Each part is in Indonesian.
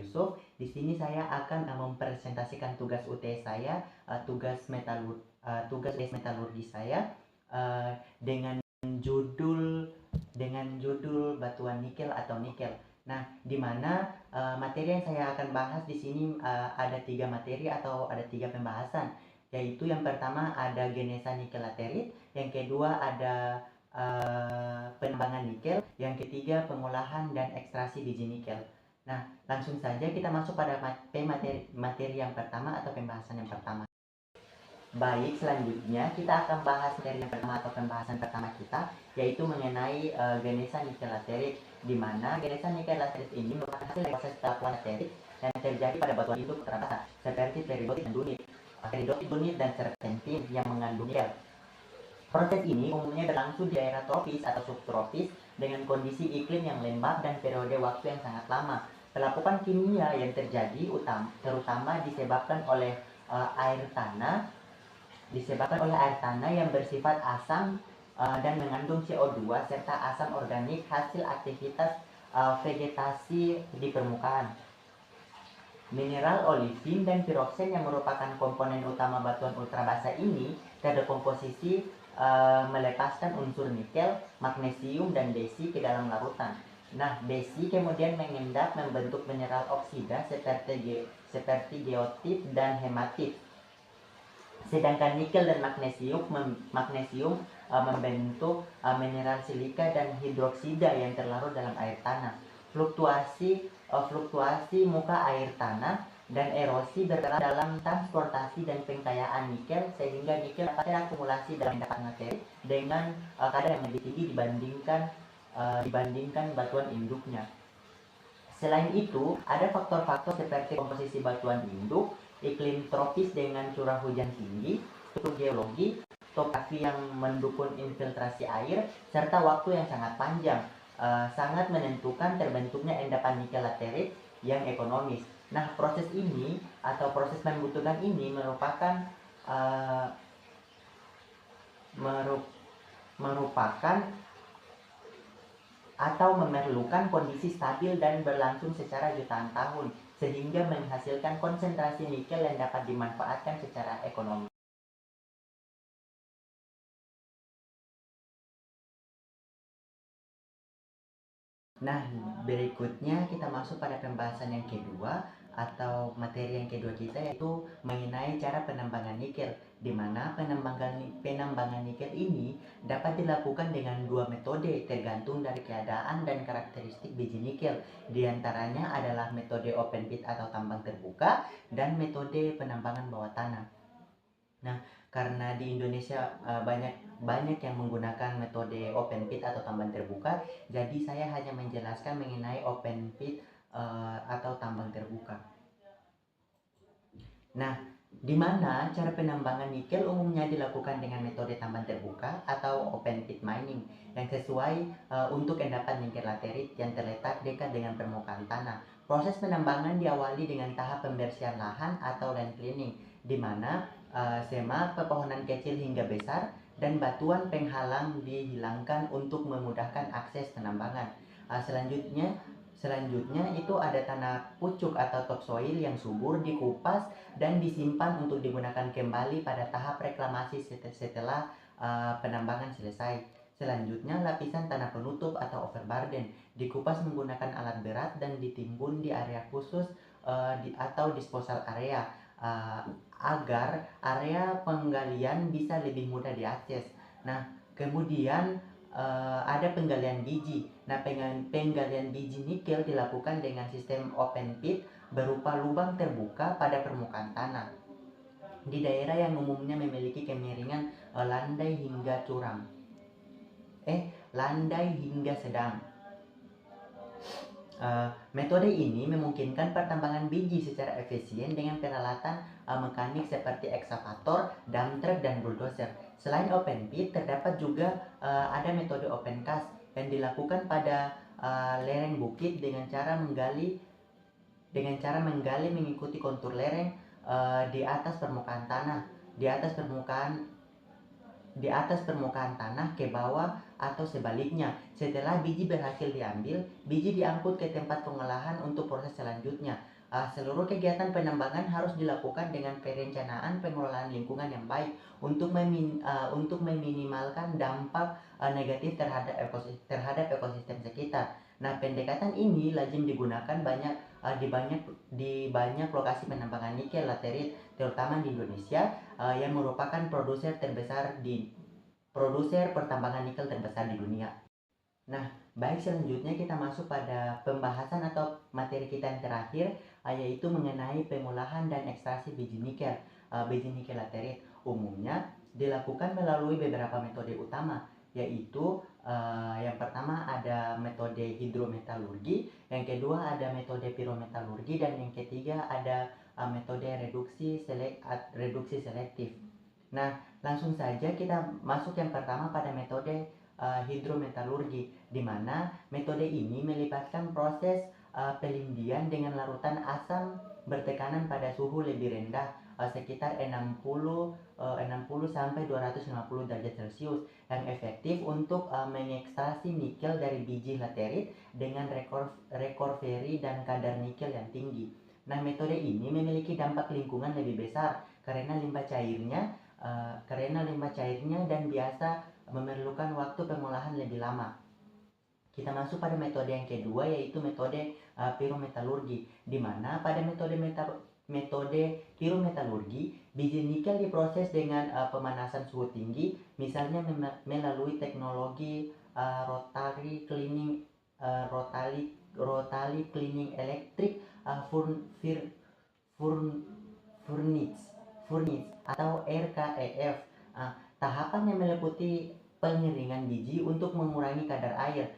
Yusuf. Di sini saya akan mempresentasikan tugas UTS saya, tugas UTS metalurgi saya dengan judul batuan nikel atau nikel. Nah, di mana materi yang saya akan bahas di sini ada 3 materi atau ada 3 pembahasan, yaitu yang pertama ada genesa nikel laterit, yang kedua ada penambangan nikel, yang ketiga pengolahan dan ekstraksi biji nikel. Nah, langsung saja kita masuk pada materi yang pertama atau pembahasan yang pertama. Baik, selanjutnya kita akan bahas materi yang pertama atau pembahasan pertama kita, yaitu mengenai genesa nikel laterit, di mana genesa nikel laterit ini merupakan hasil dari proses pelakuan laterit yang terjadi pada batuan hidup ultrabasa seperti peridotit dan dunit, dan serpentin yang mengandung nikel. Proses ini umumnya berlangsung di daerah tropis atau subtropis dengan kondisi iklim yang lembab dan periode waktu yang sangat lama. Pelapukan kimia yang terjadi terutama disebabkan oleh air tanah yang bersifat asam dan mengandung CO2 serta asam organik hasil aktivitas vegetasi di permukaan. Mineral olivin dan piroksen yang merupakan komponen utama batuan ultrabasa ini terdekomposisi melepaskan unsur nikel, magnesium, dan besi ke dalam larutan. Nah, besi kemudian mengendap membentuk mineral oksida seperti geotit dan hematit. Sedangkan nikel dan magnesium membentuk mineral silika dan hidroksida yang terlarut dalam air tanah. Fluktuasi muka air tanah dan erosi berperan dalam transportasi dan pengkayaan nikel, sehingga nikel dapat terakumulasi dalam endapan materi dengan kadar yang lebih tinggi dibandingkan batuan induknya. Selain itu, ada faktor-faktor seperti komposisi batuan induk, iklim tropis dengan curah hujan tinggi, struktur geologi, topografi yang mendukung infiltrasi air, serta waktu yang sangat panjang sangat menentukan terbentuknya endapan nikel laterit yang ekonomis. Nah, proses ini atau proses pembentukan ini merupakan atau memerlukan kondisi stabil dan berlangsung secara jutaan tahun, sehingga menghasilkan konsentrasi nikel yang dapat dimanfaatkan secara ekonomi. Nah, berikutnya kita masuk pada pembahasan yang kedua atau materi yang kedua kita, yaitu mengenai cara penambangan nikel, di mana penambangan nikel ini dapat dilakukan dengan 2 metode tergantung dari keadaan dan karakteristik biji nikel. Di antaranya adalah metode open pit atau tambang terbuka dan metode penambangan bawah tanah. Nah, karena di Indonesia banyak yang menggunakan metode open pit atau tambang terbuka, jadi saya hanya menjelaskan mengenai open pit atau tambang terbuka. Nah, di mana cara penambangan nikel umumnya dilakukan dengan metode tambang terbuka atau open pit mining yang sesuai untuk endapan nikel laterit yang terletak dekat dengan permukaan tanah. Proses penambangan diawali dengan tahap pembersihan lahan atau land cleaning, di mana semak, pepohonan kecil hingga besar, dan batuan penghalang dihilangkan untuk memudahkan akses penambangan. Selanjutnya itu ada tanah pucuk atau topsoil yang subur dikupas dan disimpan untuk digunakan kembali pada tahap reklamasi setelah penambangan selesai. Selanjutnya lapisan tanah penutup atau overburden dikupas menggunakan alat berat dan ditimbun di area khusus atau disposal area agar area penggalian bisa lebih mudah diakses. Nah, kemudian ada penggalian biji. Nah, penggalian biji nikel dilakukan dengan sistem open pit berupa lubang terbuka pada permukaan tanah di daerah yang umumnya memiliki kemiringan landai hingga sedang. Metode ini memungkinkan pertambangan biji secara efisien dengan peralatan mekanik seperti ekskavator, dump truck, dan bulldozer. Selain open pit, terdapat juga ada metode open cast yang dilakukan pada lereng bukit dengan cara menggali mengikuti kontur lereng di atas permukaan tanah ke bawah atau sebaliknya. Setelah biji berhasil diambil, biji diangkut ke tempat pengolahan untuk proses selanjutnya. Seluruh kegiatan penambangan harus dilakukan dengan perencanaan pengelolaan lingkungan yang baik untuk meminimalkan dampak negatif terhadap ekosistem sekitar. Nah, pendekatan ini lazim digunakan di banyak lokasi penambangan nikel laterit, terutama di Indonesia, yang merupakan produser pertambangan nikel terbesar di dunia. Nah, baik, selanjutnya kita masuk pada pembahasan atau materi kita yang terakhir, yaitu mengenai pengolahan dan ekstraksi biji nikel. Biji nikel laterit umumnya dilakukan melalui beberapa metode utama, yaitu yang pertama ada metode hidrometalurgi, yang kedua ada metode pirometalurgi, dan yang ketiga ada metode reduksi selektif. Nah, langsung saja kita masuk yang pertama pada metode hidrometalurgi, di mana metode ini melibatkan proses pelindian dengan larutan asam bertekanan pada suhu lebih rendah, sekitar 60 sampai 250 derajat Celcius, yang efektif untuk mengekstraksi nikel dari biji laterit dengan recovery dan kadar nikel yang tinggi. Nah, metode ini memiliki dampak lingkungan lebih besar karena limbah cairnya dan biasa memerlukan waktu pengolahan lebih lama. Kita masuk pada metode yang kedua, yaitu metode pirometalurgi, di mana pada metode pirometalurgi biji nikel diproses dengan pemanasan suhu tinggi, misalnya melalui teknologi rotary cleaning electric furnace atau RKEF. Tahapan yang meliputi pengeringan biji untuk mengurangi kadar air,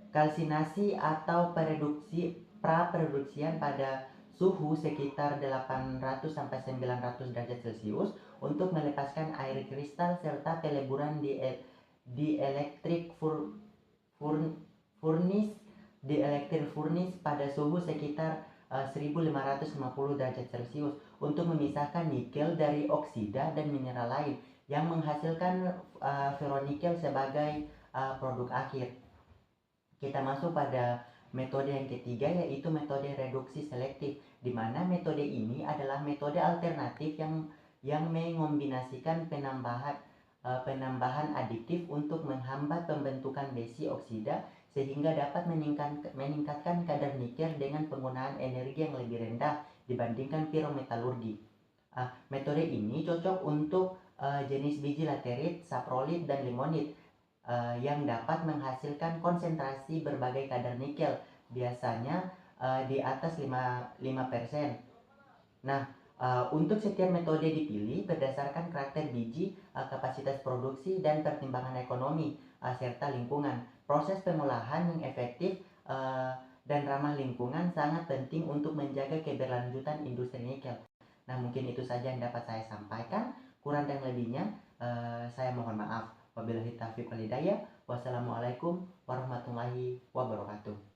kalsinasi atau praproduksian pada suhu sekitar 800 sampai 900 derajat Celcius untuk melepaskan air kristal serta peleburan di electric furnace pada suhu sekitar 1550 derajat Celcius untuk memisahkan nikel dari oksida dan mineral lain yang menghasilkan ferronikel sebagai produk akhir. Kita masuk pada metode yang ketiga, yaitu metode reduksi selektif, di mana metode ini adalah metode alternatif yang mengombinasikan penambahan adiktif untuk menghambat pembentukan besi oksida sehingga dapat meningkatkan kadar nikel dengan penggunaan energi yang lebih rendah dibandingkan pirometalurgi. Metode ini cocok untuk jenis biji laterit, saprolit, dan limonit yang dapat menghasilkan konsentrasi berbagai kadar nikel, biasanya di atas 5%. Nah, untuk setiap metode dipilih berdasarkan karakter biji, kapasitas produksi, dan pertimbangan ekonomi serta lingkungan. Proses pengolahan yang efektif dan ramah lingkungan sangat penting untuk menjaga keberlanjutan industri nikel. Nah, mungkin itu saja yang dapat saya sampaikan. Kurang dan lebihnya saya mohon maaf. Wabillahi taufiq wal hidayah. Wassalamualaikum warahmatullahi wabarakatuh.